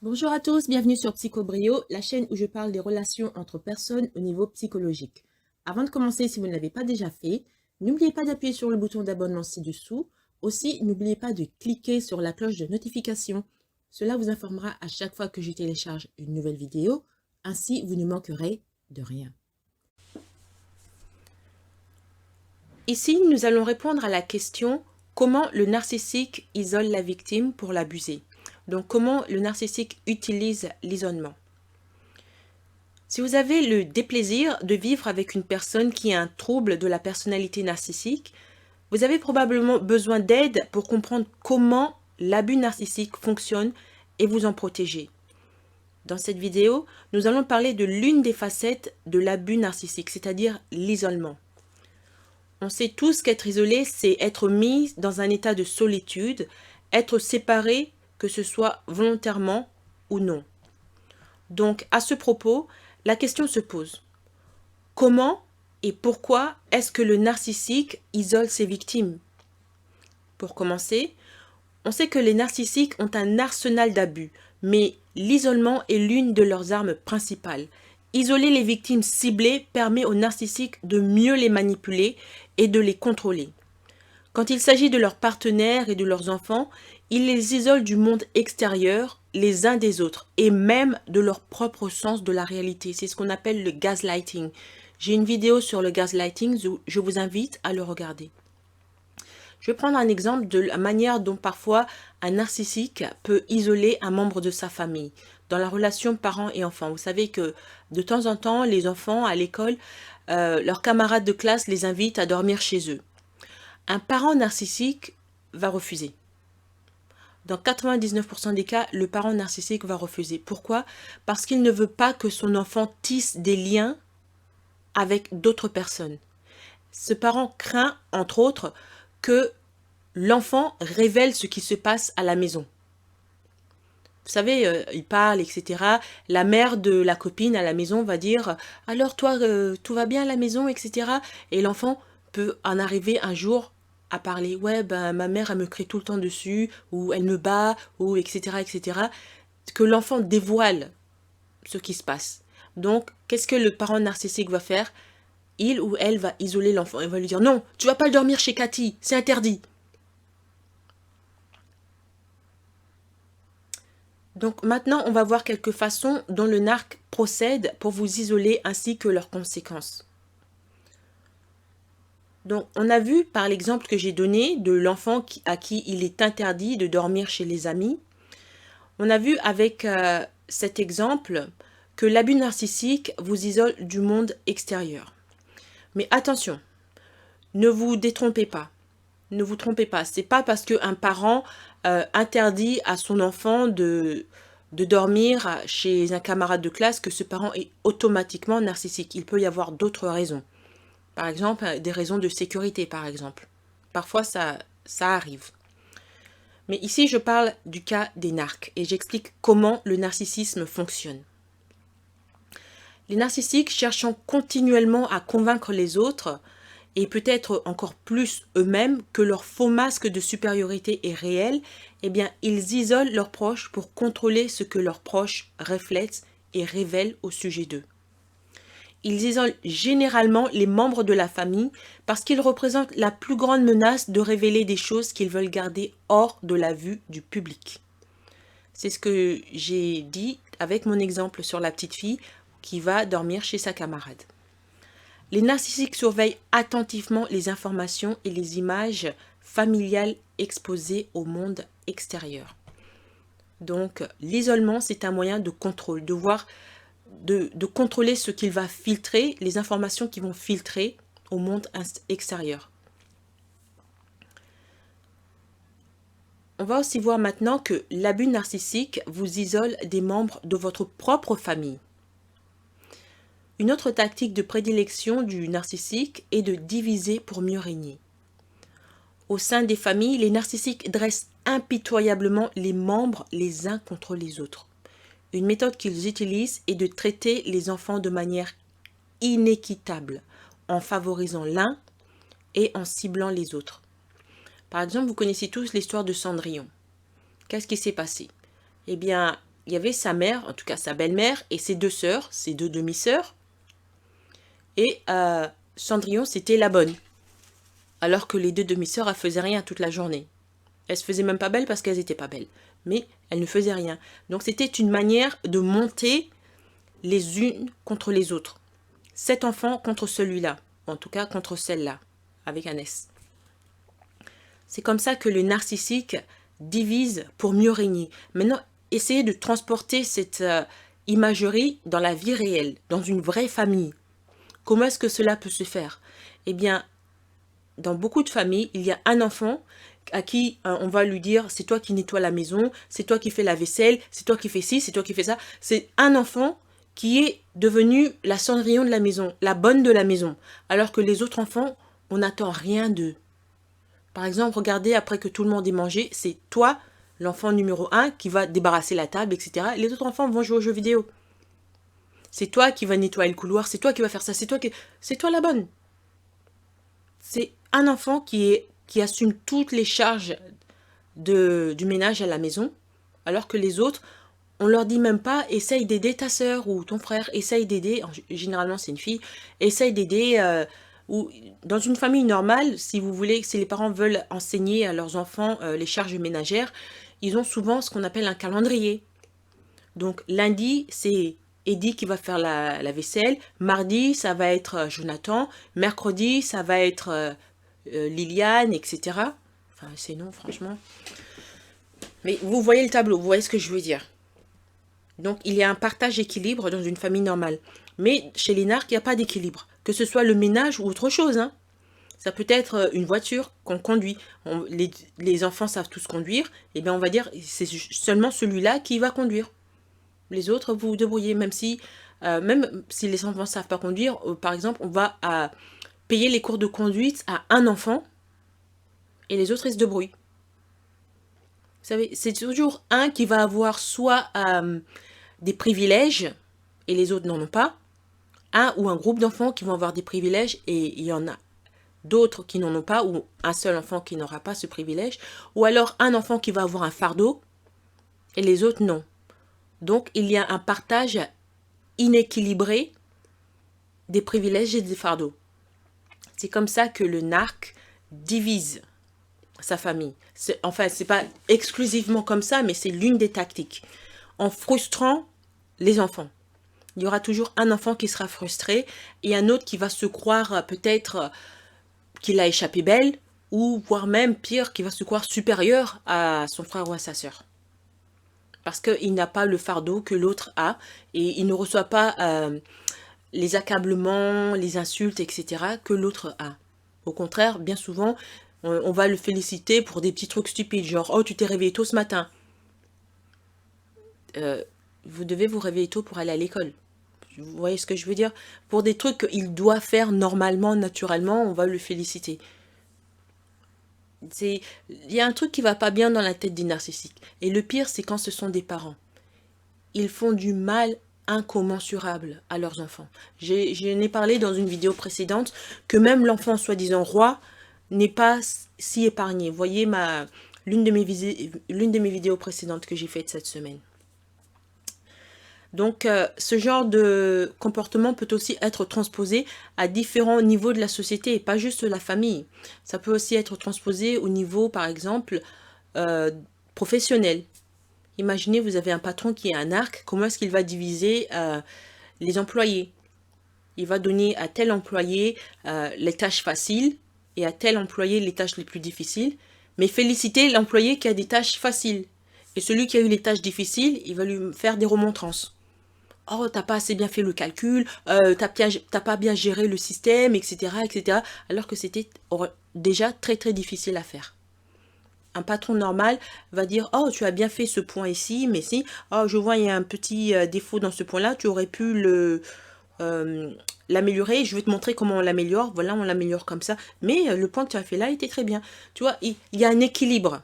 Bonjour à tous, bienvenue sur Psychobrio, la chaîne où je parle des relations entre personnes au niveau psychologique. Avant de commencer, si vous ne l'avez pas déjà fait, n'oubliez pas d'appuyer sur le bouton d'abonnement ci-dessous. Aussi, n'oubliez pas de cliquer sur la cloche de notification. Cela vous informera à chaque fois que je télécharge une nouvelle vidéo. Ainsi, vous ne manquerez de rien. Ici, nous allons répondre à la question « Comment le narcissique isole la victime pour l'abuser ?» Donc, comment le narcissique utilise l'isolement. Si vous avez le déplaisir de vivre avec une personne qui a un trouble de la personnalité narcissique, vous avez probablement besoin d'aide pour comprendre comment l'abus narcissique fonctionne et vous en protéger. Dans cette vidéo, nous allons parler de l'une des facettes de l'abus narcissique, c'est-à-dire l'isolement. On sait tous qu'être isolé, c'est être mis dans un état de solitude, être séparé, que ce soit volontairement ou non. Donc, à ce propos, la question se pose. Comment et pourquoi est-ce que le narcissique isole ses victimes? Pour commencer, on sait que les narcissiques ont un arsenal d'abus, mais l'isolement est l'une de leurs armes principales. Isoler les victimes ciblées permet aux narcissiques de mieux les manipuler et de les contrôler. Quand il s'agit de leurs partenaires et de leurs enfants, ils les isolent du monde extérieur, les uns des autres, et même de leur propre sens de la réalité. C'est ce qu'on appelle le gaslighting. J'ai une vidéo sur le gaslighting, je vous invite à le regarder. Je vais prendre un exemple de la manière dont parfois un narcissique peut isoler un membre de sa famille dans la relation parents et enfants. Vous savez que de temps en temps, les enfants à l'école, leurs camarades de classe les invitent à dormir chez eux. Un parent narcissique va refuser. Dans 99% des cas, le parent narcissique va refuser. Pourquoi? Parce qu'il ne veut pas que son enfant tisse des liens avec d'autres personnes. Ce parent craint, entre autres, que l'enfant révèle ce qui se passe à la maison. Vous savez, il parle, etc. La mère de la copine à la maison va dire « Alors toi, tout va bien à la maison, etc. » Et l'enfant peut en arriver un jour à parler « Ouais, ben ma mère, elle me crie tout le temps dessus, ou elle me bat, ou etc. etc. » Que l'enfant dévoile ce qui se passe. Donc, qu'est-ce que le parent narcissique va faire? Il ou elle va isoler l'enfant. Il va lui dire « Non, tu vas pas dormir chez Cathy, c'est interdit. » Donc maintenant, on va voir quelques façons dont le narc procède pour vous isoler ainsi que leurs conséquences. Donc on a vu par l'exemple que j'ai donné de l'enfant à qui il est interdit de dormir chez les amis. On a vu avec cet exemple que l'abus narcissique vous isole du monde extérieur. Mais attention, ne vous détrompez pas. Ne vous trompez pas, c'est pas parce qu'un parent interdit à son enfant de dormir chez un camarade de classe que ce parent est automatiquement narcissique. Il peut y avoir d'autres raisons. Par exemple, des raisons de sécurité, par exemple. Parfois, ça arrive. Mais ici, je parle du cas des narcs et j'explique comment le narcissisme fonctionne. Les narcissiques cherchant continuellement à convaincre les autres et peut-être encore plus eux-mêmes que leur faux masque de supériorité est réel, eh bien, ils isolent leurs proches pour contrôler ce que leurs proches reflètent et révèlent au sujet d'eux. Ils isolent généralement les membres de la famille parce qu'ils représentent la plus grande menace de révéler des choses qu'ils veulent garder hors de la vue du public. C'est ce que j'ai dit avec mon exemple sur la petite fille qui va dormir chez sa camarade. Les narcissiques surveillent attentivement les informations et les images familiales exposées au monde extérieur. Donc, l'isolement, c'est un moyen de contrôle, de contrôler ce qu'il va filtrer, les informations qui vont filtrer au monde extérieur. On va aussi voir maintenant que l'abus narcissique vous isole des membres de votre propre famille. Une autre tactique de prédilection du narcissique est de diviser pour mieux régner. Au sein des familles, les narcissiques dressent impitoyablement les membres les uns contre les autres. Une méthode qu'ils utilisent est de traiter les enfants de manière inéquitable, en favorisant l'un et en ciblant les autres. Par exemple, vous connaissez tous l'histoire de Cendrillon. Qu'est-ce qui s'est passé? Eh bien, il y avait sa mère, en tout cas sa belle-mère, et ses deux sœurs, ses deux demi-sœurs. Et Cendrillon, c'était la bonne. Alors que les deux demi-sœurs, elles faisaient rien toute la journée. Elles se faisaient même pas belles parce qu'elles étaient pas belles. Mais elles ne faisaient rien. Donc c'était une manière de monter les unes contre les autres. Cet enfant contre celui-là. En tout cas contre celle-là. Avec un S. C'est comme ça que le narcissique divise pour mieux régner. Maintenant, essayez de transporter cette imagerie dans la vie réelle, dans une vraie famille. Comment est-ce que cela peut se faire? Eh bien, dans beaucoup de familles, il y a un enfant à qui on va lui dire c'est toi qui nettoies la maison, c'est toi qui fais la vaisselle, c'est toi qui fais ci, c'est toi qui fais ça. C'est un enfant qui est devenu la Cendrillon de la maison, la bonne de la maison, alors que les autres enfants, on n'attend rien d'eux. Par exemple, regardez, après que tout le monde ait mangé, c'est toi, l'enfant numéro 1, qui va débarrasser la table, etc. Les autres enfants vont jouer aux jeux vidéo. C'est toi qui vas nettoyer le couloir, c'est toi qui vas faire ça, c'est toi la bonne. C'est un enfant qui assume toutes les charges du ménage à la maison, alors que les autres, on leur dit même pas, essaye d'aider ta sœur ou ton frère, essaye d'aider, généralement c'est une fille, essaye d'aider, ou dans une famille normale, si vous voulez, si les parents veulent enseigner à leurs enfants les charges ménagères, ils ont souvent ce qu'on appelle un calendrier. Donc lundi, c'est Eddie qui va faire la vaisselle, mardi, ça va être Jonathan, mercredi, ça va être Liliane, etc. Enfin, c'est non, franchement. Mais vous voyez le tableau, vous voyez ce que je veux dire. Donc, il y a un partage équilibre dans une famille normale. Mais chez les narcs, il n'y a pas d'équilibre. Que ce soit le ménage ou autre chose. Hein. Ça peut être une voiture qu'on conduit. Les enfants savent tous conduire. Et bien, on va dire, c'est seulement celui-là qui va conduire. Les autres, vous vous débrouillez. Même si les enfants ne savent pas conduire, par exemple, on va payer les cours de conduite à un enfant. Et les autres, ils se débrouillent. Vous savez, c'est toujours un qui va avoir soit des privilèges et les autres n'en ont pas. Un ou un groupe d'enfants qui vont avoir des privilèges et il y en a d'autres qui n'en ont pas, ou un seul enfant qui n'aura pas ce privilège. Ou alors un enfant qui va avoir un fardeau et les autres non. Donc il y a un partage inéquilibré des privilèges et des fardeaux. C'est comme ça que le narc divise sa famille. Enfin, c'est pas exclusivement comme ça, mais c'est l'une des tactiques. En frustrant les enfants. Il y aura toujours un enfant qui sera frustré et un autre qui va se croire peut-être qu'il a échappé belle, ou voire même pire, qui va se croire supérieur à son frère ou à sa sœur. Parce qu'il n'a pas le fardeau que l'autre a et il ne reçoit pas les accablements, les insultes, etc. que l'autre a. Au contraire, bien souvent, on va le féliciter pour des petits trucs stupides, genre « Oh, tu t'es réveillé tôt ce matin ». Vous devez vous réveiller tôt pour aller à l'école. Vous voyez ce que je veux dire? Pour des trucs qu'il doit faire normalement, naturellement, on va le féliciter. Il y a un truc qui va pas bien dans la tête des narcissiques. Et le pire, c'est quand ce sont des parents. Ils font du mal incommensurable à leurs enfants. J'en ai parlé dans une vidéo précédente que même l'enfant soi-disant roi n'est pas si épargné. Vous voyez l'une de mes vidéos précédentes que j'ai faites cette semaine. Donc, ce genre de comportement peut aussi être transposé à différents niveaux de la société et pas juste la famille. Ça peut aussi être transposé au niveau, par exemple, professionnel. Imaginez, vous avez un patron qui est un narc, comment est-ce qu'il va diviser les employés? Il va donner à tel employé les tâches faciles et à tel employé les tâches les plus difficiles, mais féliciter l'employé qui a des tâches faciles. Et celui qui a eu les tâches difficiles, il va lui faire des remontrances. Oh, t'as pas assez bien fait le calcul, t'as pas bien géré le système, etc., etc. Alors que c'était déjà très très difficile à faire. Un patron normal va dire « Oh, tu as bien fait ce point ici, mais si, oh, je vois il y a un petit défaut dans ce point-là, tu aurais pu l'améliorer, je vais te montrer comment on l'améliore, voilà, on l'améliore comme ça. Mais le point que tu as fait là était très bien. » Tu vois, il y a un équilibre.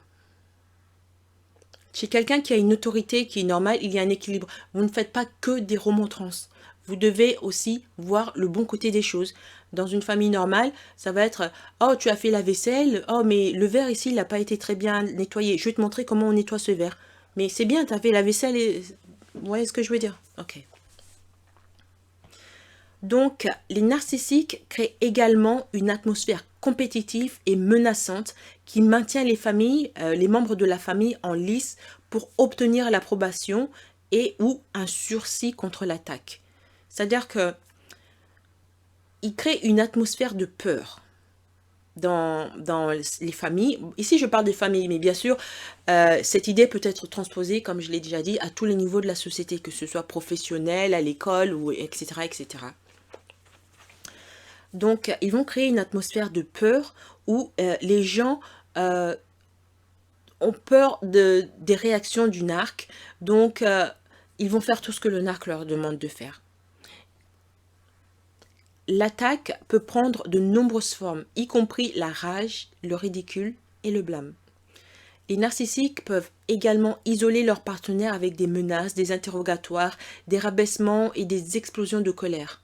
Chez quelqu'un qui a une autorité qui est normale, il y a un équilibre. Vous ne faites pas que des remontrances. Vous devez aussi voir le bon côté des choses. Dans une famille normale, ça va être « Oh, tu as fait la vaisselle. Oh, mais le verre ici, il n'a pas été très bien nettoyé. Je vais te montrer comment on nettoie ce verre. » Mais c'est bien, tu as fait la vaisselle. Vous voyez ce que je veux dire? Ok. Donc, les narcissiques créent également une atmosphère compétitive et menaçante qui maintient les familles, les membres de la famille en lice pour obtenir l'approbation et ou un sursis contre l'attaque. C'est-à-dire que ils créent une atmosphère de peur dans les familles. Ici, je parle des familles, mais bien sûr, cette idée peut être transposée, comme je l'ai déjà dit, à tous les niveaux de la société, que ce soit professionnel, à l'école, ou etc., etc. Donc, ils vont créer une atmosphère de peur où les gens ont peur des réactions du narc. Donc, ils vont faire tout ce que le narc leur demande de faire. L'attaque peut prendre de nombreuses formes, y compris la rage, le ridicule et le blâme. Les narcissiques peuvent également isoler leur partenaire avec des menaces, des interrogatoires, des rabaissements et des explosions de colère.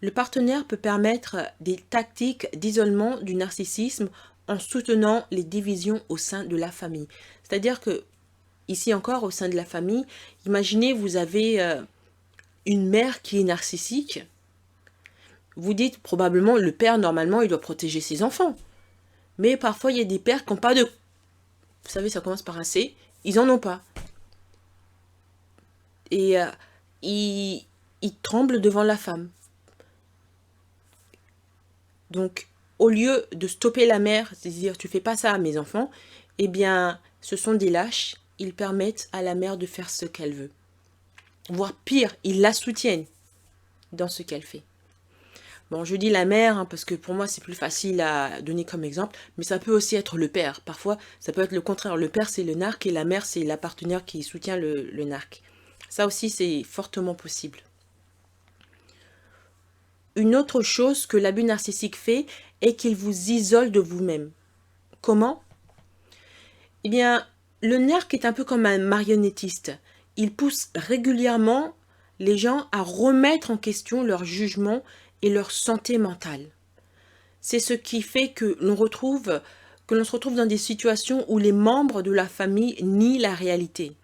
Le partenaire peut permettre des tactiques d'isolement du narcissisme en soutenant les divisions au sein de la famille. C'est-à-dire que, ici encore, au sein de la famille, imaginez, vous avez une mère qui est narcissique. Vous dites probablement, le père, normalement, il doit protéger ses enfants. Mais parfois, il y a des pères qui n'ont pas de... Vous savez, ça commence par un C. Ils n'en ont pas. Et ils tremblent devant la femme. Donc, au lieu de stopper la mère, c'est-à-dire tu fais pas ça à mes enfants, eh bien, ce sont des lâches. Ils permettent à la mère de faire ce qu'elle veut. Voire pire, ils la soutiennent dans ce qu'elle fait. Bon, je dis la mère, hein, parce que pour moi, c'est plus facile à donner comme exemple, mais ça peut aussi être le père. Parfois, ça peut être le contraire. Le père, c'est le narc et la mère, c'est la partenaire qui soutient le narc. Ça aussi, c'est fortement possible. Une autre chose que l'abus narcissique fait est qu'il vous isole de vous-même. Comment? Eh bien, le narc est un peu comme un marionnettiste. Il pousse régulièrement les gens à remettre en question leur jugement et leur santé mentale. C'est ce qui fait que l'on se retrouve dans des situations où les membres de la famille nient la réalité.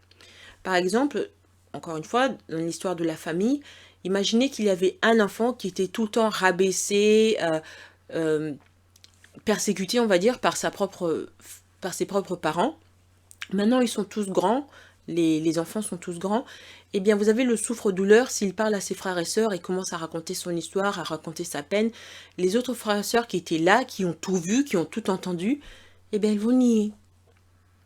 Par exemple, encore une fois, dans l'histoire de la famille, imaginez qu'il y avait un enfant qui était tout le temps rabaissé, persécuté, on va dire, par ses propres parents. Maintenant, ils sont tous grands, les enfants sont tous grands. Eh bien, vous avez le souffre-douleur, s'il parle à ses frères et sœurs et commence à raconter son histoire, à raconter sa peine. Les autres frères et sœurs qui étaient là, qui ont tout vu, qui ont tout entendu, eh bien, ils vont nier.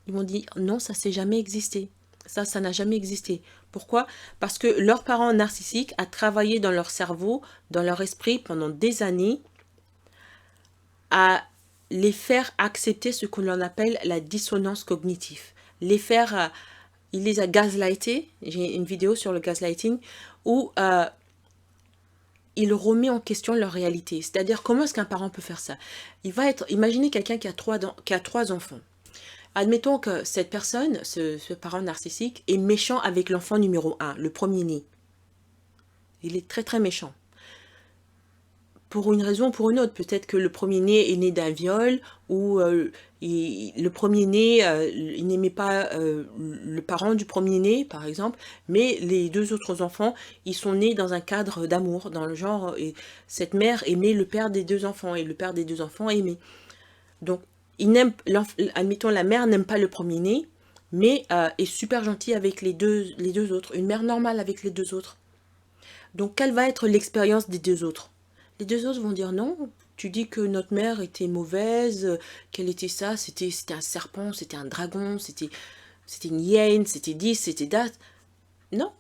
Ils vont dire, non, ça s'est jamais existé. Ça n'a jamais existé. Pourquoi? Parce que leur parent narcissique a travaillé dans leur cerveau, dans leur esprit pendant des années, à les faire accepter ce qu'on appelle la dissonance cognitive. Il les a gaslightés. J'ai une vidéo sur le gaslighting où il remet en question leur réalité. C'est-à-dire, comment est-ce qu'un parent peut faire ça? Imaginez quelqu'un qui a trois enfants. Admettons que cette personne, ce parent narcissique, est méchant avec l'enfant numéro 1, le premier-né. Il est très très méchant. Pour une raison ou pour une autre, peut-être que le premier-né est né d'un viol, ou le premier-né, il n'aimait pas le parent du premier-né, par exemple, mais les deux autres enfants, ils sont nés dans un cadre d'amour, dans le genre, et cette mère aimait le père des deux enfants, et le père des deux enfants aimait. Donc, admettons, la mère n'aime pas le premier-né, mais est super gentille avec les deux autres, une mère normale avec les deux autres. Donc, quelle va être l'expérience des deux autres? Les deux autres vont dire non, tu dis que notre mère était mauvaise, qu'elle était ça, c'était un serpent, c'était un dragon, c'était une hyène, c'était 10, c'était date. Non,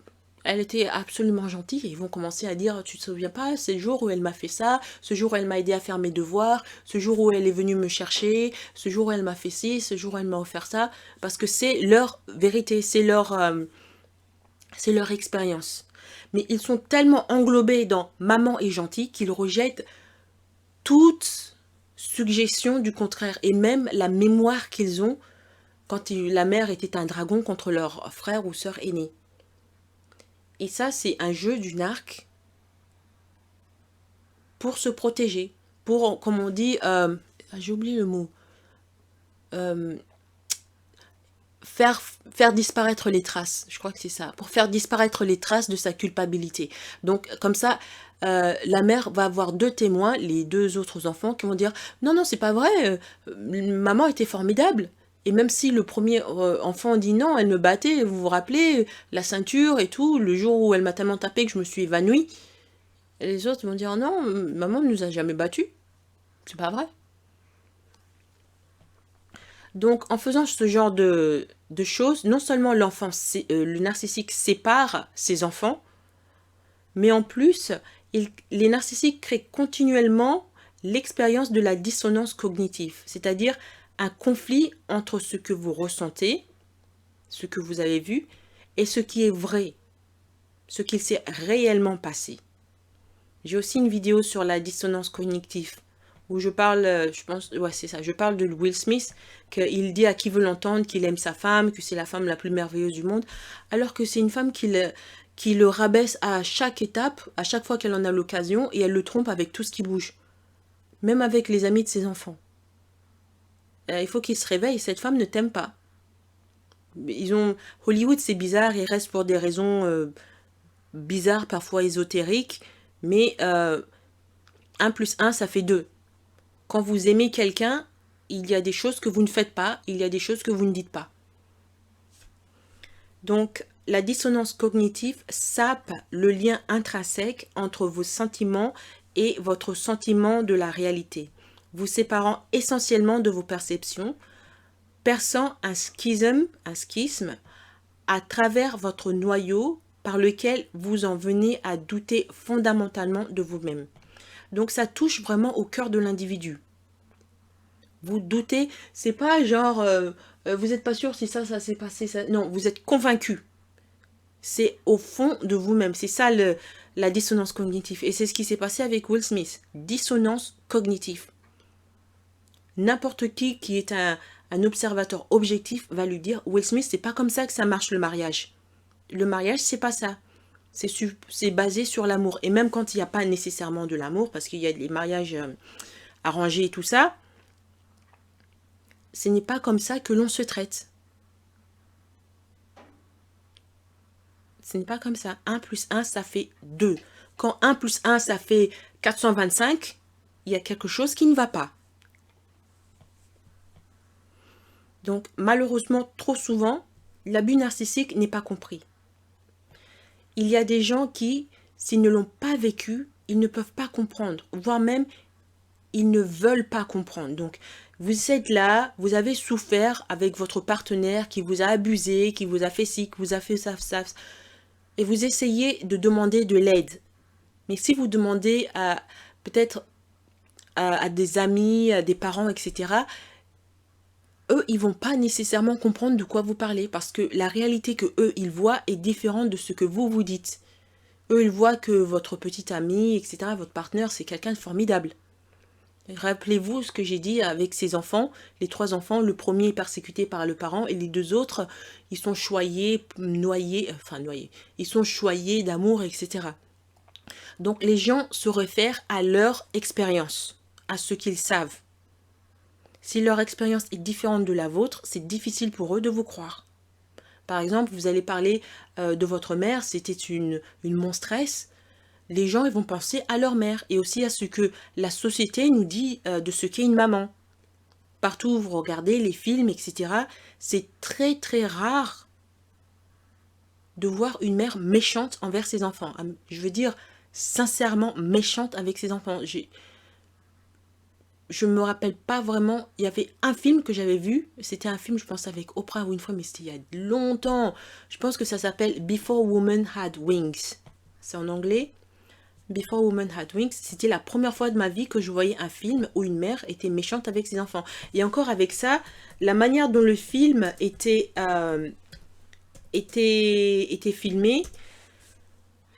elle était absolument gentille et ils vont commencer à dire, tu te souviens pas, c'est le jour où elle m'a fait ça, ce jour où elle m'a aidé à faire mes devoirs, ce jour où elle est venue me chercher, ce jour où elle m'a fait ci, ce jour où elle m'a offert ça, parce que c'est leur vérité, c'est leur expérience. Mais ils sont tellement englobés dans maman est gentille qu'ils rejettent toute suggestion du contraire et même la mémoire qu'ils ont quand la mère était un dragon contre leur frère ou sœur aîné. Et ça, c'est un jeu du narc pour se protéger, pour, comme on dit, j'ai oublié le mot, faire disparaître les traces, je crois que c'est ça, pour faire disparaître les traces de sa culpabilité. Donc comme ça, la mère va avoir deux témoins, les deux autres enfants, qui vont dire non, non, c'est pas vrai, maman était formidable. Et même si le premier enfant dit non, elle me battait, vous vous rappelez, la ceinture et tout, le jour où elle m'a tellement tapé que je me suis évanouie. Et les autres vont dire non, maman ne nous a jamais battus. C'est pas vrai. Donc, en faisant ce genre de choses, non seulement le narcissique sépare ses enfants, mais en plus, les narcissiques créent continuellement l'expérience de la dissonance cognitive, c'est-à-dire un conflit entre ce que vous ressentez, ce que vous avez vu, et ce qui est vrai, ce qu'il s'est réellement passé. J'ai aussi une vidéo sur la dissonance cognitive où je parle, je pense, ouais c'est ça, je parle de Will Smith, qu'il dit à qui veut l'entendre qu'il aime sa femme, que c'est la femme la plus merveilleuse du monde, alors que c'est une femme qui le rabaisse à chaque étape, à chaque fois qu'elle en a l'occasion, et elle le trompe avec tout ce qui bouge, même avec les amis de ses enfants. Il faut qu'il se réveille, cette femme ne t'aime pas. Hollywood c'est bizarre, ils restent pour des raisons bizarres, parfois ésotériques, mais 1 plus 1 ça fait 2. Quand vous aimez quelqu'un, il y a des choses que vous ne faites pas, il y a des choses que vous ne dites pas. Donc, la dissonance cognitive sape le lien intrinsèque entre vos sentiments et votre sentiment de la réalité, vous séparant essentiellement de vos perceptions, perçant un schisme à travers votre noyau par lequel vous en venez à douter fondamentalement de vous-même. Donc ça touche vraiment au cœur de l'individu. Vous doutez, c'est pas genre vous n'êtes pas sûr si ça s'est passé, ça. Non, vous êtes convaincu. C'est au fond de vous-même. C'est ça la dissonance cognitive. Et c'est ce qui s'est passé avec Will Smith. Dissonance cognitive. N'importe qui est un observateur objectif va lui dire Will Smith, c'est pas comme ça que ça marche le mariage. Le mariage, c'est pas ça. C'est basé sur l'amour. Et même quand il n'y a pas nécessairement de l'amour, parce qu'il y a des mariages arrangés et tout ça, ce n'est pas comme ça que l'on se traite. Ce n'est pas comme ça. 1 plus 1, ça fait 2. Quand 1 plus 1, ça fait 425, il y a quelque chose qui ne va pas. Donc, malheureusement, trop souvent, l'abus narcissique n'est pas compris. Il y a des gens qui, s'ils ne l'ont pas vécu, ils ne peuvent pas comprendre, voire même, ils ne veulent pas comprendre. Donc, vous êtes là, vous avez souffert avec votre partenaire qui vous a abusé, qui vous a fait ci, qui vous a fait ça, et vous essayez de demander de l'aide. Mais si vous demandez peut-être à des amis, à des parents, etc., eux, ils vont pas nécessairement comprendre de quoi vous parlez parce que la réalité que eux, ils voient est différente de ce que vous dites. Eux, ils voient que votre petit ami, etc., votre partenaire, c'est quelqu'un de formidable. Rappelez-vous ce que j'ai dit avec ces enfants, les 3 enfants, le premier est persécuté par le parent et les 2 autres, ils sont choyés, noyés, ils sont choyés d'amour, etc. Donc les gens se réfèrent à leur expérience, à ce qu'ils savent. Si leur expérience est différente de la vôtre, c'est difficile pour eux de vous croire. Par exemple, vous allez parler de votre mère, c'était une monstresse. Les gens ils vont penser à leur mère et aussi à ce que la société nous dit de ce qu'est une maman. Partout où vous regardez les films, etc., c'est très très rare de voir une mère méchante envers ses enfants. Je veux dire, sincèrement méchante avec ses enfants. Je me rappelle pas vraiment, il y avait un film que j'avais vu, c'était un film je pense avec Oprah Winfrey, mais c'était il y a longtemps. Je pense que ça s'appelle Before Women Had Wings. C'est en anglais. Before Women Had Wings, c'était la première fois de ma vie que je voyais un film où une mère était méchante avec ses enfants. Et encore avec ça, la manière dont le film était filmé,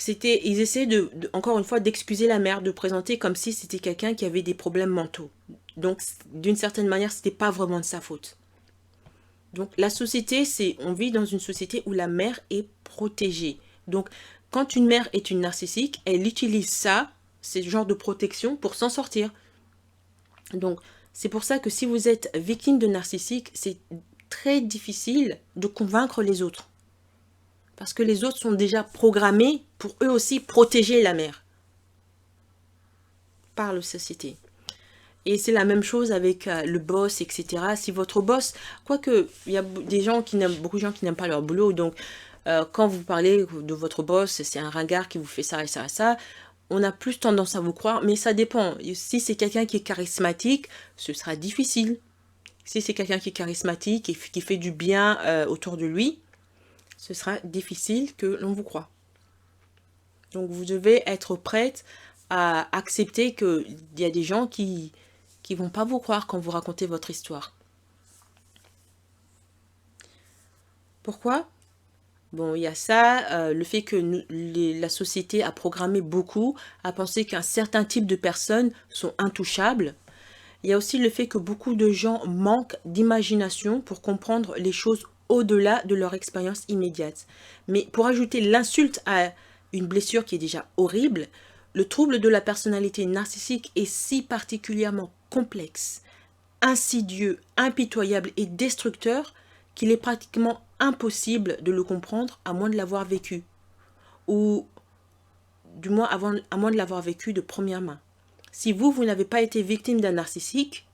ils essaient encore une fois d'excuser la mère, de présenter comme si c'était quelqu'un qui avait des problèmes mentaux. Donc d'une certaine manière, c'était pas vraiment de sa faute. Donc la société, on vit dans une société où la mère est protégée. Donc quand une mère est une narcissique, elle utilise ça, ce genre de protection, pour s'en sortir. Donc c'est pour ça que si vous êtes victime de narcissique, c'est très difficile de convaincre les autres. Parce que les autres sont déjà programmés pour eux aussi protéger la mère par la société. Et c'est la même chose avec le boss, etc. Si votre boss, quoique il y a des gens qui n'aiment, beaucoup de gens qui n'aiment pas leur boulot, donc quand vous parlez de votre boss, c'est un ringard qui vous fait ça et ça et ça, on a plus tendance à vous croire, mais ça dépend. Si c'est quelqu'un qui est charismatique, ce sera difficile. Si c'est quelqu'un qui est charismatique et qui fait du bien autour de lui, ce sera difficile que l'on vous croie. Donc vous devez être prête à accepter qu'il y a des gens qui vont pas vous croire quand vous racontez votre histoire. Pourquoi? Bon, il y a ça, le fait que la société a programmé beaucoup à penser qu'un certain type de personnes sont intouchables. Il y a aussi le fait que beaucoup de gens manquent d'imagination pour comprendre les choses au-delà de leur expérience immédiate. Mais pour ajouter l'insulte à une blessure qui est déjà horrible, le trouble de la personnalité narcissique est si particulièrement complexe, insidieux, impitoyable et destructeur qu'il est pratiquement impossible de le comprendre à moins de l'avoir vécu. Ou du moins à moins de l'avoir vécu de première main. Si vous n'avez pas été victime d'un narcissique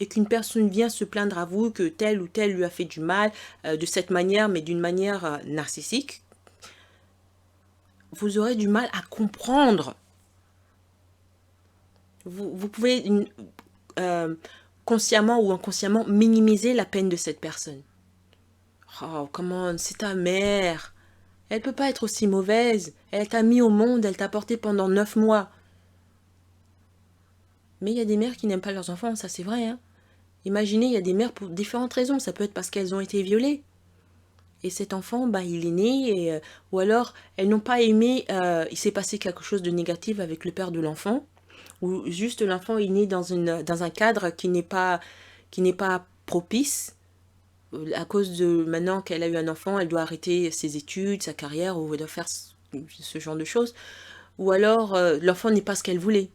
et qu'une personne vient se plaindre à vous que tel ou tel lui a fait du mal de cette manière, mais d'une manière narcissique, vous aurez du mal à comprendre. Vous pouvez consciemment ou inconsciemment minimiser la peine de cette personne. Oh, comment, c'est ta mère. Elle peut pas être aussi mauvaise. Elle t'a mis au monde, elle t'a porté pendant 9 mois. Mais il y a des mères qui n'aiment pas leurs enfants, ça c'est vrai. Hein. Imaginez, il y a des mères pour différentes raisons. Ça peut être parce qu'elles ont été violées. Et cet enfant, bah, il est né, ou alors elles n'ont pas aimé, il s'est passé quelque chose de négatif avec le père de l'enfant, ou juste l'enfant est né dans un cadre qui n'est pas propice. À cause de maintenant qu'elle a eu un enfant, elle doit arrêter ses études, sa carrière, ou elle doit faire ce genre de choses. Ou alors l'enfant n'est pas ce qu'elle voulait.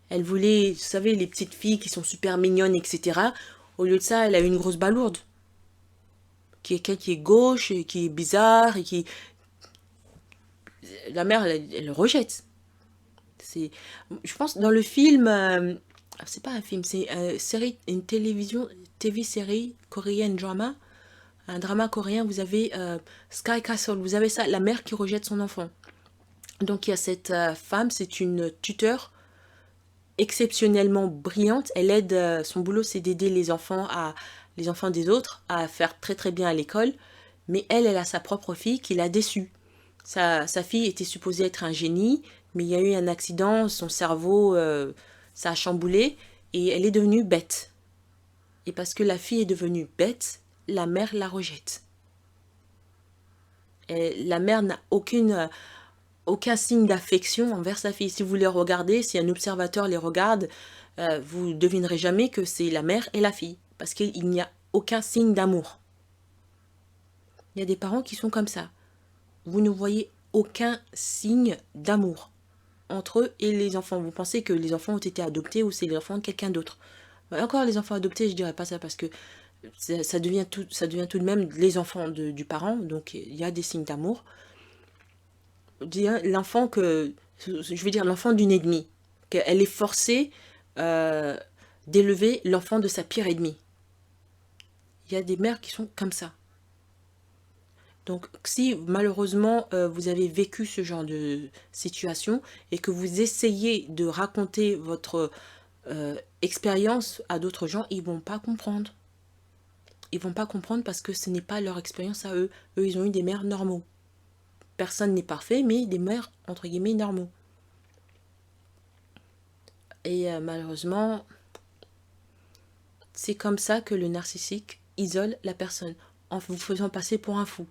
Elle voulait, vous savez, les petites filles qui sont super mignonnes, etc. Au lieu de ça, elle a eu une grosse balourde. Qui est gauche, et qui est bizarre, et qui... La mère, elle le rejette. Je pense, dans le film... c'est pas un film, c'est une TV série coréenne drama. Un drama coréen, vous avez Sky Castle, vous avez ça, la mère qui rejette son enfant. Donc il y a cette femme, c'est une tuteure exceptionnellement brillante. Elle aide, son boulot c'est d'aider les enfants des autres à faire très très bien à l'école. Mais elle a sa propre fille qui l'a déçue. Sa fille était supposée être un génie, mais il y a eu un accident, son cerveau, ça a chamboulé, et elle est devenue bête. Et parce que la fille est devenue bête, la mère la rejette. Et la mère n'a aucun signe d'affection envers sa fille. Si vous les regardez, si un observateur les regarde, vous ne devinerez jamais que c'est la mère et la fille. Parce qu'il n'y a aucun signe d'amour. Il y a des parents qui sont comme ça. Vous ne voyez aucun signe d'amour entre eux et les enfants. Vous pensez que les enfants ont été adoptés ou c'est les enfants de quelqu'un d'autre. Encore les enfants adoptés, je dirais pas ça parce que ça devient tout de même les enfants du parent. Donc il y a des signes d'amour. L'enfant je veux dire l'enfant d'une ennemie. Qu'elle est forcée d'élever l'enfant de sa pire ennemie. Il y a des mères qui sont comme ça. Donc si malheureusement vous avez vécu ce genre de situation et que vous essayez de raconter votre expérience à d'autres gens, ils vont pas comprendre. Ils vont pas comprendre parce que ce n'est pas leur expérience à eux. Eux, ils ont eu des mères normaux. Personne n'est parfait, mais des mères, entre guillemets, normaux. Et malheureusement, c'est comme ça que le narcissique isole la personne, en vous faisant passer pour un fou.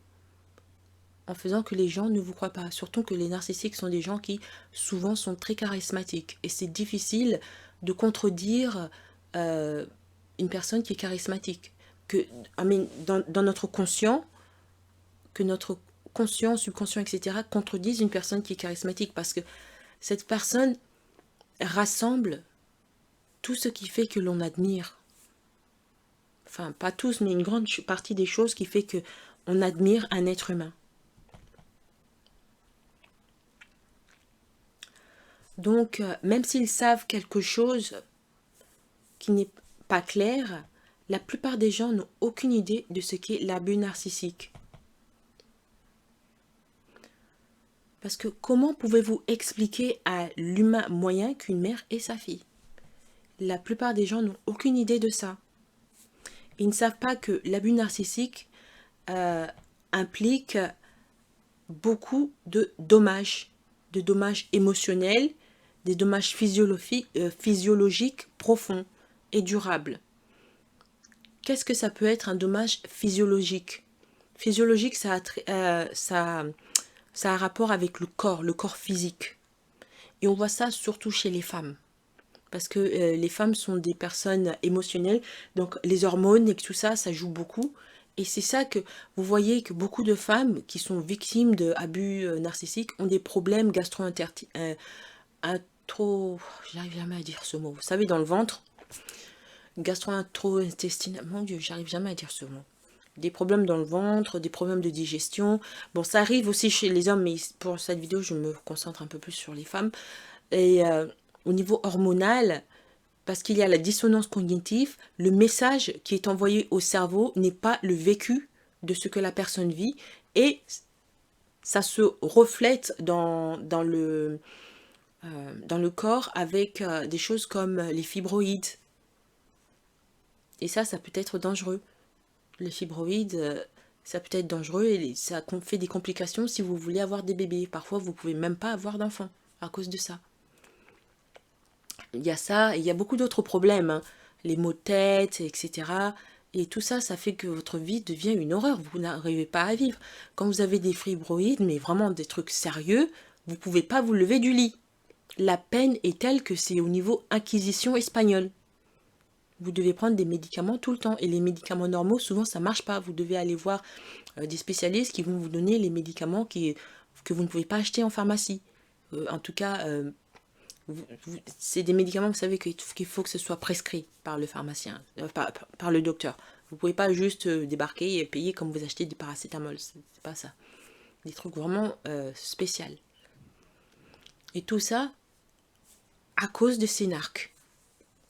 En faisant que les gens ne vous croient pas. Surtout que les narcissiques sont des gens qui, souvent, sont très charismatiques. Et c'est difficile de contredire une personne qui est charismatique. Dans notre conscient, que notre conscient, subconscient, etc., contredisent une personne qui est charismatique. Parce que cette personne rassemble tout ce qui fait que l'on admire. enfin pas tous, mais une grande partie des choses qui fait que on admire un être humain. Donc, même s'ils savent quelque chose qui n'est pas clair, la plupart des gens n'ont aucune idée de ce qu'est l'abus narcissique. Parce que comment pouvez-vous expliquer à l'humain moyen qu'une mère est sa fille? La plupart des gens n'ont aucune idée de ça. Ils ne savent pas que l'abus narcissique implique beaucoup de dommages émotionnels, des dommages physiologiques profonds et durables. Qu'est-ce que ça peut être un dommage physiologique? Physiologique, ça a rapport avec le corps physique. Et on voit ça surtout chez les femmes. Parce que les femmes sont des personnes émotionnelles, donc les hormones et tout ça, ça joue beaucoup. Et c'est ça que vous voyez que beaucoup de femmes qui sont victimes d'abus narcissiques ont des problèmes j'arrive jamais à dire ce mot. Vous savez, dans le ventre, gastro-intestinal, mon Dieu, j'arrive jamais à dire ce mot. Des problèmes dans le ventre, des problèmes de digestion. Bon, ça arrive aussi chez les hommes, mais pour cette vidéo, je me concentre un peu plus sur les femmes. Et au niveau hormonal, parce qu'il y a la dissonance cognitive, le message qui est envoyé au cerveau n'est pas le vécu de ce que la personne vit et ça se reflète dans le corps avec des choses comme les fibroïdes. Et ça peut être dangereux. Les fibroïdes, ça peut être dangereux et ça fait des complications si vous voulez avoir des bébés. Parfois, vous ne pouvez même pas avoir d'enfants à cause de ça. Il y a ça, et il y a beaucoup d'autres problèmes, hein. Les maux de tête, etc. Et tout ça, ça fait que votre vie devient une horreur. Vous n'arrivez pas à vivre. Quand vous avez des fibroïdes, mais vraiment des trucs sérieux, vous ne pouvez pas vous lever du lit. La peine est telle que c'est au niveau inquisition espagnole. Vous devez prendre des médicaments tout le temps. Et les médicaments normaux, souvent, ça ne marche pas. Vous devez aller voir des spécialistes qui vont vous donner les médicaments que vous ne pouvez pas acheter en pharmacie. En tout cas, c'est des médicaments, vous savez, qu'il faut que ce soit prescrit par le pharmacien, par le docteur. Vous ne pouvez pas juste débarquer et payer comme vous achetez du paracétamol. C'est pas ça. Des trucs vraiment spéciaux. Et tout ça à cause de ces narcs.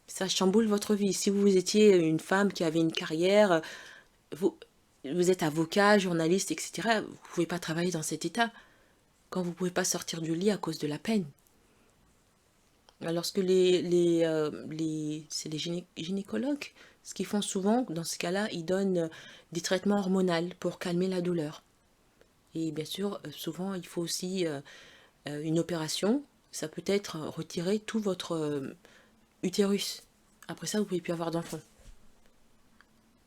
Ça chamboule votre vie. Si vous étiez une femme qui avait une carrière, vous êtes avocat, journaliste, etc., vous ne pouvez pas travailler dans cet état. Quand vous ne pouvez pas sortir du lit à cause de la peine. Lorsque c'est les gynécologues, ce qu'ils font souvent, dans ce cas-là, ils donnent des traitements hormonaux pour calmer la douleur. Et bien sûr, souvent, il faut aussi une opération. Ça peut être retirer tout votre utérus. Après ça, vous ne pouvez plus avoir d'enfant.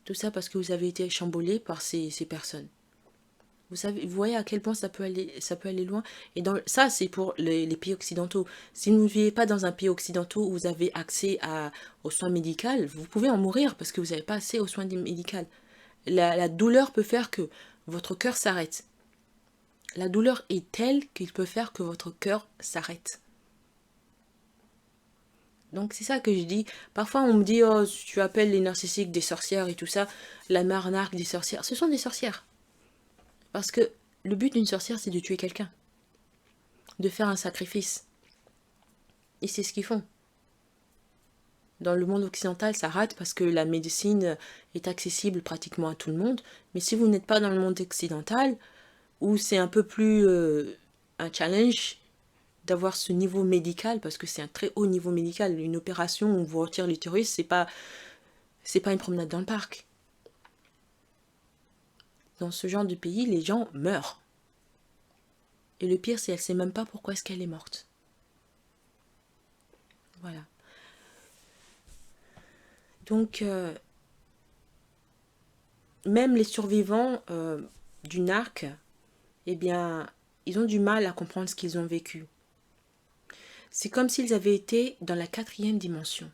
Tout ça parce que vous avez été chamboulé par ces personnes. Vous voyez à quel point ça peut aller loin. Et ça, c'est pour les pays occidentaux. Si vous ne vivez pas dans un pays occidental où vous avez accès aux soins médicaux, vous pouvez en mourir parce que vous n'avez pas accès aux soins médicaux. La douleur peut faire que votre cœur s'arrête. La douleur est telle qu'il peut faire que votre cœur s'arrête. Donc c'est ça que je dis. Parfois on me dit, oh, tu appelles les narcissiques des sorcières et tout ça. La mère narque des sorcières. Ce sont des sorcières. Parce que le but d'une sorcière, c'est de tuer quelqu'un. De faire un sacrifice. Et c'est ce qu'ils font. Dans le monde occidental, ça rate parce que la médecine est accessible pratiquement à tout le monde. Mais si vous n'êtes pas dans le monde occidental, où c'est un peu plus un challenge d'avoir ce niveau médical, parce que c'est un très haut niveau médical. Une opération où on vous retire l'utérus, c'est pas une promenade dans le parc. Dans ce genre de pays, les gens meurent. Et le pire, c'est qu'elle ne sait même pas pourquoi est-ce qu'elle est morte. Voilà. Donc, même les survivants du narc, eh bien, ils ont du mal à comprendre ce qu'ils ont vécu. C'est comme s'ils avaient été dans la 4e dimension.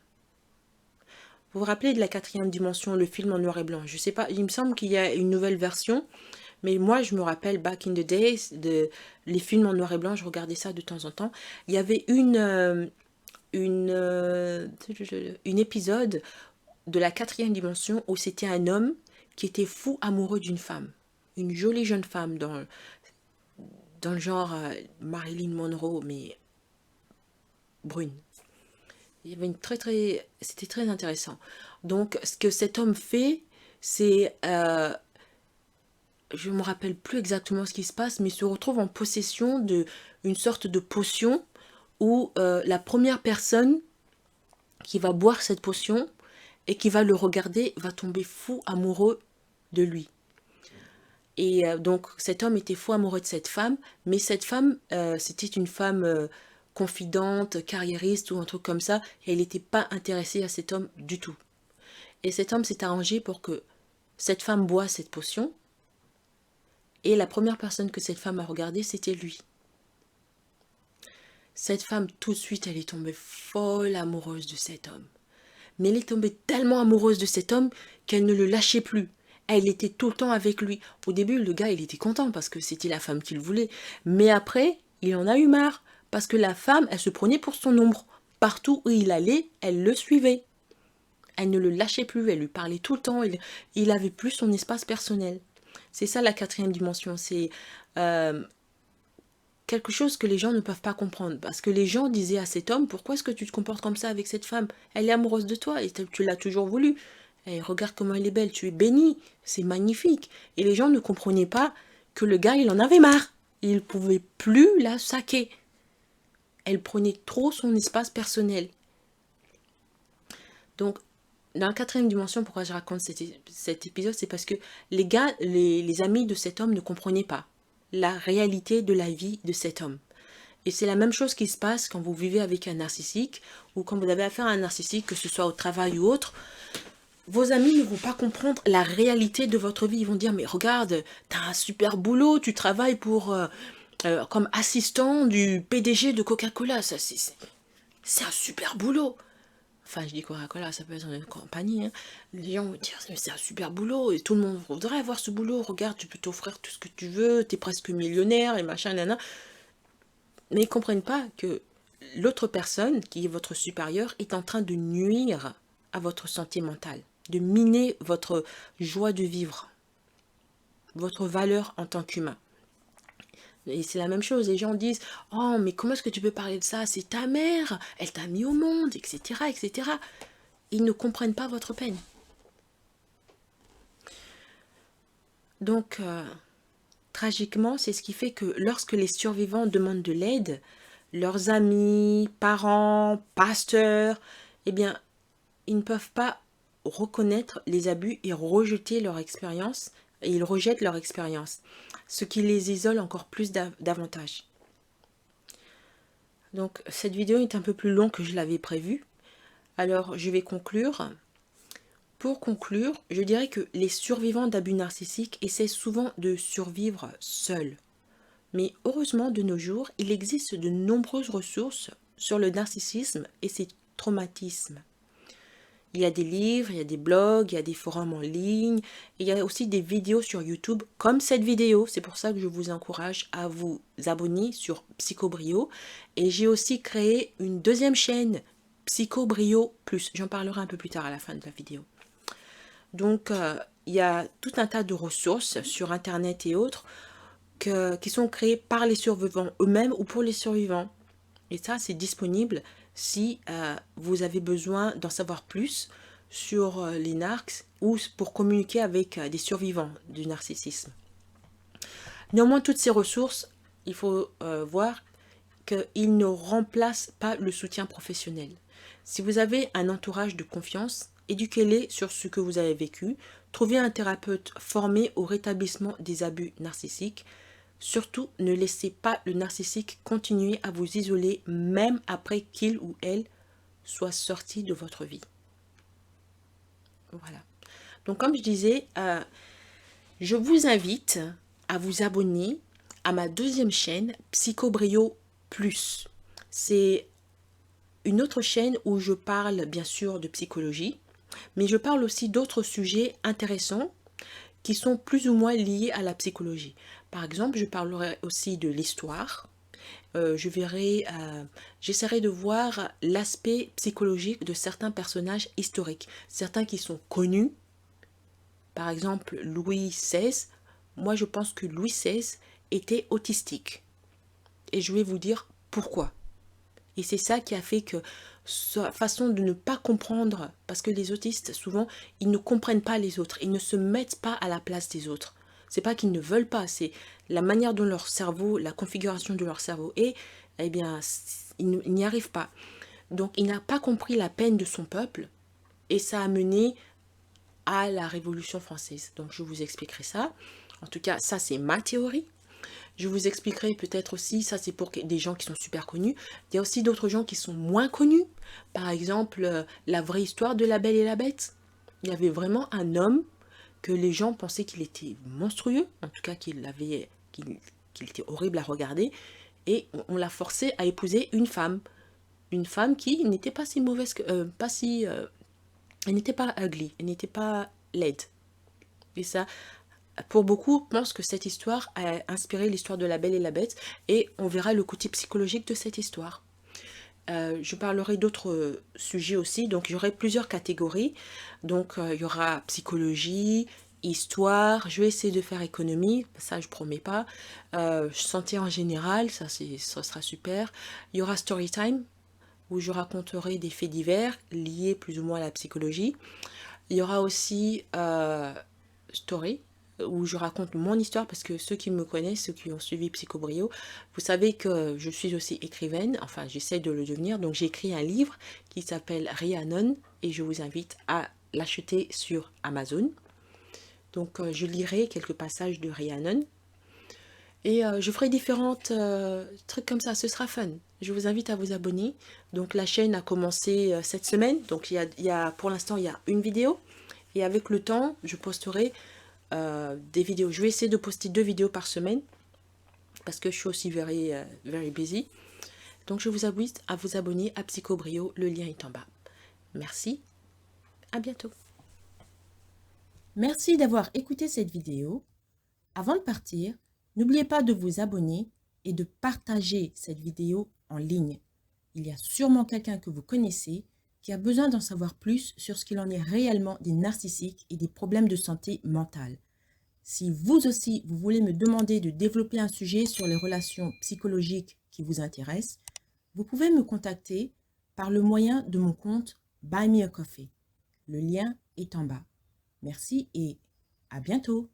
Vous vous rappelez de la 4e dimension, le film en noir et blanc? Je sais pas, il me semble qu'il y a une nouvelle version, mais moi je me rappelle back in the days, les films en noir et blanc, je regardais ça de temps en temps. Il y avait une épisode de la quatrième dimension où c'était un homme qui était fou amoureux d'une femme. Une jolie jeune femme dans le genre Marilyn Monroe, mais brune. Il y avait c'était très intéressant. Donc, ce que cet homme fait, c'est, je ne me rappelle plus exactement ce qui se passe, mais il se retrouve en possession d'une sorte de potion où la première personne qui va boire cette potion et qui va le regarder va tomber fou amoureux de lui. Et donc cet homme était fou amoureux de cette femme, mais cette femme, c'était une femme confidente, carriériste ou un truc comme ça, et elle n'était pas intéressée à cet homme du tout. Et cet homme s'est arrangé pour que cette femme boit cette potion, et la première personne que cette femme a regardée, c'était lui. Cette femme, tout de suite, elle est tombée folle amoureuse de cet homme. Mais elle est tombée tellement amoureuse de cet homme qu'elle ne le lâchait plus. Elle était tout le temps avec lui. Au début, le gars, il était content parce que c'était la femme qu'il voulait. Mais après, il en a eu marre parce que la femme, elle se prenait pour son ombre. Partout où il allait, elle le suivait. Elle ne le lâchait plus, elle lui parlait tout le temps. Il avait plus son espace personnel. C'est ça la quatrième dimension. C'est quelque chose que les gens ne peuvent pas comprendre. Parce que les gens disaient à cet homme, pourquoi est-ce que tu te comportes comme ça avec cette femme? Elle est amoureuse de toi et tu l'as toujours voulu. Et regarde comment elle est belle, tu es bénie, c'est magnifique. Et les gens ne comprenaient pas que le gars, il en avait marre. Il ne pouvait plus la saquer. Elle prenait trop son espace personnel. Donc, dans la quatrième dimension, pourquoi je raconte cet épisode, c'est parce que les gars, les amis de cet homme ne comprenaient pas la réalité de la vie de cet homme. Et c'est la même chose qui se passe quand vous vivez avec un narcissique ou quand vous avez affaire à un narcissique, que ce soit au travail ou autre. Vos amis ne vont pas comprendre la réalité de votre vie. Ils vont dire, mais regarde, tu as un super boulot, tu travailles comme assistant du PDG de Coca-Cola. C'est un super boulot. Enfin, je dis Coca-Cola, ça peut être une compagnie. Hein. Les gens vont dire, mais c'est un super boulot et tout le monde voudrait avoir ce boulot. Regarde, tu peux t'offrir tout ce que tu veux, tu es presque millionnaire et machin, nana. Mais ils ne comprennent pas que l'autre personne, qui est votre supérieur, est en train de nuire à votre santé mentale, de miner votre joie de vivre, votre valeur en tant qu'humain. Et c'est la même chose, les gens disent « Oh, mais comment est-ce que tu peux parler de ça? C'est ta mère, elle t'a mis au monde, etc. etc. » Ils ne comprennent pas votre peine. Donc, tragiquement, c'est ce qui fait que lorsque les survivants demandent de l'aide, leurs amis, parents, pasteurs, eh bien, ils ne peuvent pas reconnaître les abus et rejeter leur expérience, et ils rejettent leur expérience, ce qui les isole encore plus davantage. Donc cette vidéo est un peu plus longue que je l'avais prévu, alors je vais conclure. Pour conclure, je dirais que les survivants d'abus narcissiques essaient souvent de survivre seuls. Mais heureusement, de nos jours, il existe de nombreuses ressources sur le narcissisme et ses traumatismes. Il y a des livres, il y a des blogs, il y a des forums en ligne, et il y a aussi des vidéos sur YouTube comme cette vidéo. C'est pour ça que je vous encourage à vous abonner sur Psychobrio. Et j'ai aussi créé une deuxième chaîne, Psychobrio Plus. J'en parlerai un peu plus tard à la fin de la vidéo. Donc, il y a tout un tas de ressources sur Internet et autres qui sont créées par les survivants eux-mêmes ou pour les survivants. Et ça, c'est disponible si vous avez besoin d'en savoir plus sur les narcs ou pour communiquer avec des survivants du narcissisme. Néanmoins, toutes ces ressources, il faut voir qu'ils ne remplacent pas le soutien professionnel. Si vous avez un entourage de confiance, éduquez-les sur ce que vous avez vécu, trouvez un thérapeute formé au rétablissement des abus narcissiques. Surtout, ne laissez pas le narcissique continuer à vous isoler même après qu'il ou elle soit sorti de votre vie. Voilà. Donc comme je disais, je vous invite à vous abonner à ma deuxième chaîne, Psychobrio Plus. C'est une autre chaîne où je parle bien sûr de psychologie, mais je parle aussi d'autres sujets intéressants qui sont plus ou moins liés à la psychologie. Par exemple, je parlerai aussi de l'histoire, J'essaierai de voir l'aspect psychologique de certains personnages historiques, certains qui sont connus, par exemple Louis XVI. Moi je pense que Louis XVI était autistique et je vais vous dire pourquoi. Et c'est ça qui a fait que sa façon de ne pas comprendre, parce que les autistes, souvent, ils ne comprennent pas les autres, ils ne se mettent pas à la place des autres. C'est pas qu'ils ne veulent pas, c'est la manière dont leur cerveau, la configuration de leur cerveau est, eh bien, ils n'y arrivent pas. Donc, il n'a pas compris la peine de son peuple, et ça a mené à la Révolution française. Donc, je vous expliquerai ça. En tout cas, ça, c'est ma théorie. Je vous expliquerai peut-être aussi, ça c'est pour des gens qui sont super connus. Il y a aussi d'autres gens qui sont moins connus. Par exemple, la vraie histoire de La Belle et la Bête. Il y avait vraiment un homme que les gens pensaient qu'il était monstrueux, en tout cas qu'il était horrible à regarder, et on l'a forcé à épouser une femme qui n'était pas si mauvaise, elle n'était pas ugly, elle n'était pas laide. Et ça, pour beaucoup, pensent que cette histoire a inspiré l'histoire de La Belle et la Bête, et on verra le côté psychologique de cette histoire. Je parlerai d'autres sujets aussi, donc il y aurait plusieurs catégories. Donc il y aura psychologie, histoire, je vais essayer de faire économie, ça je promets pas. Santé en général, ça sera super. Il y aura story time, où je raconterai des faits divers liés plus ou moins à la psychologie. Il y aura aussi story, où je raconte mon histoire, parce que ceux qui me connaissent, ceux qui ont suivi Psychobrio, vous savez que je suis aussi écrivaine, enfin j'essaie de le devenir, donc j'ai écrit un livre qui s'appelle Rhiannon, et je vous invite à l'acheter sur Amazon. Donc je lirai quelques passages de Rhiannon, et je ferai différentes trucs comme ça, ce sera fun. Je vous invite à vous abonner. Donc la chaîne a commencé cette semaine, donc pour l'instant il y a une vidéo, et avec le temps je posterai des vidéos. Je vais essayer de poster 2 vidéos par semaine parce que je suis aussi very busy. Donc je vous invite à vous abonner à Psychobrio, le lien est en bas. Merci, à bientôt. Merci d'avoir écouté cette vidéo. Avant de partir, n'oubliez pas de vous abonner et de partager cette vidéo en ligne. Il y a sûrement quelqu'un que vous connaissez qui a besoin d'en savoir plus sur ce qu'il en est réellement des narcissiques et des problèmes de santé mentale. Si vous aussi, vous voulez me demander de développer un sujet sur les relations psychologiques qui vous intéressent, vous pouvez me contacter par le moyen de mon compte Buy Me a Coffee. Le lien est en bas. Merci et à bientôt.